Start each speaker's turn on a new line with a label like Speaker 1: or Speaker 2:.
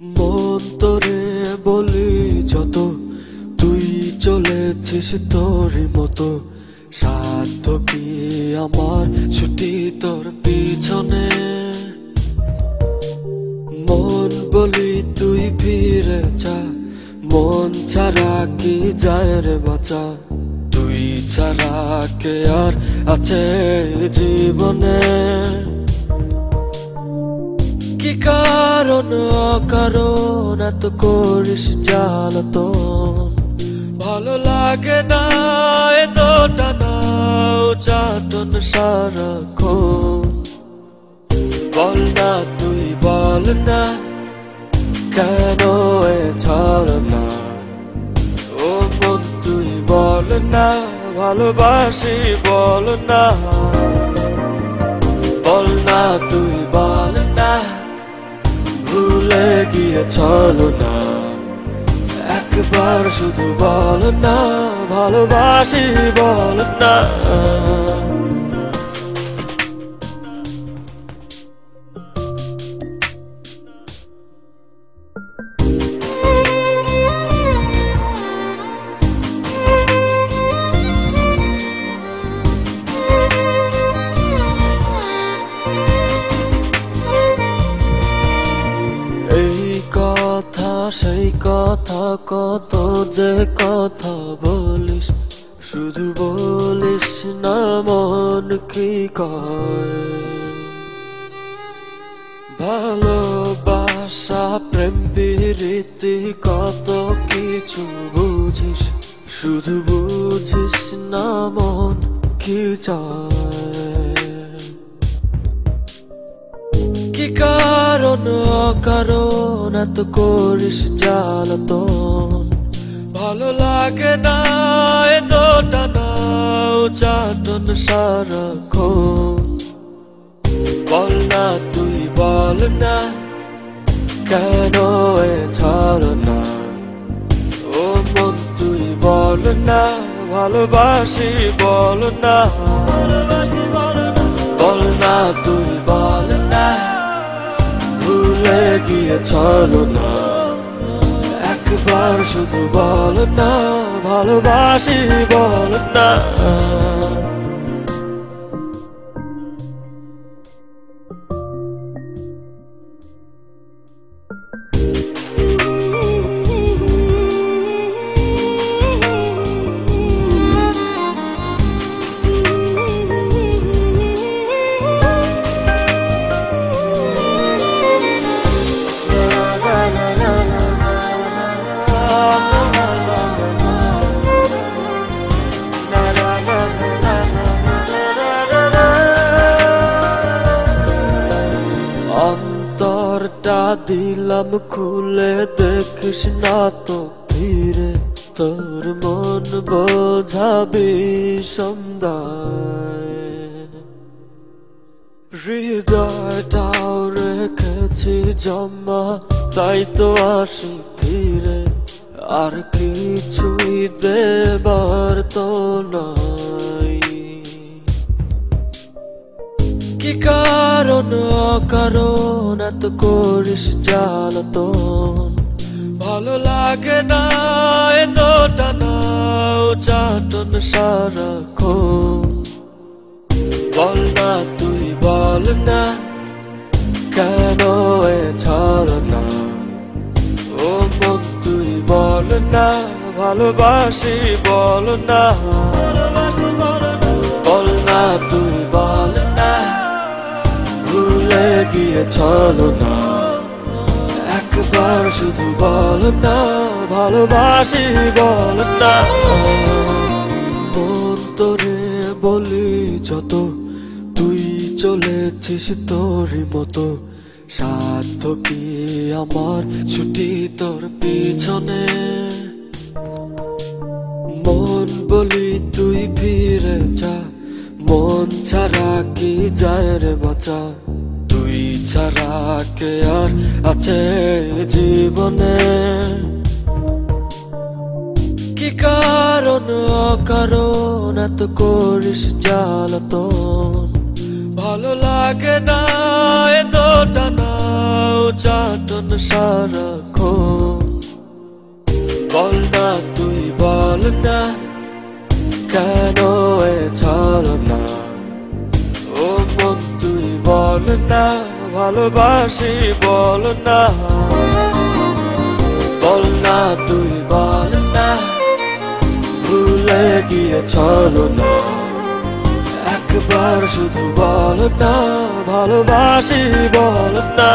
Speaker 1: মন তোরে বলি যত, তুই চলেছিস তোর মতো। সাধ্য কি আমার ছুটি তোর পিছনে। মন বলি তুই ফিরে যা, মন ছাড়া কি যায় রে বাঁচা। তুই ছাড়া কে আর আছে জীবনে। কি কারণ অকারণ এত করিস জ্বালাতন। ভালো লাগে না এত টানা চাটন সারাক্ষণ। বল না তুই বল না, কেন এ ছলনা। ও মন তুই বল না, ভালোবাসি বল না। বল না তুই বল না, ভুলে গিয়ে চলো না। একবার শুধু বল না, ভালোবাসি বল না। সেই কথা কত যে কথা বলিস, শুধু বলিস না মন কি কয়। ভালোবাসা প্রেম প্রীতি কত কিছু বুঝিস, শুধু বুঝিস না মন কি চায়। কি কারণ অকারণ এত করিস জ্বালাতন। ভালো লাগে না এত টানা চাটন সারাক্ষণ। বল না তুই বল না, কেন এ ছলনা। ও মন তুই বল না, ভালোবাসি বল না। বল না তুই বল না, ভুলে গিয়ে চলো না। একবার শুধু বল না, ভালোবাসি বল না। অন্তরটা দিলাম খুলে, দেখিস না তো ফিরে। তোর মন বোঝাবি সন্ধ্যায়। হৃদয়টাও রেখেছি জমা, তাই তো আসি ফিরে। আর কিছুই দেবার তো নাই। কি কারণ অকারণ এত করিস জ্বালাতন। ভালো লাগে না এত টানা চাটন সারাক্ষণ। বল না তুই বল না, কেন এ ছলনা। ও মন তুই বল না, ভালোবাসি বল না। বল না তুই বল না, ভুলে গিয়ে চলো না। একবার শুধু বল না, ভালোবাসি বল না। মন তোরে বলি যত, তুই চলেছিস তোর মতো। সাধ্য কি আমার ছুটি তোর পিছনে। মন বলি তুই ফিরে যা, মন ছাড়া কি যায় রে বাঁচা। তুই ছাড়া কে আর আছে জীবনে। কি কারণ অকারণ এত করিস জ্বালাতন। ভালো লাগে না এত টানা চাটন সারাক্ষণ বল না তুই বল না কেন এ ছলনা ও মন তুই বল না ভালোবাসি বল না তুই বল না ভুলে গিয়ে ছলনা একবার শুধু বল না ভালোবাসি বল না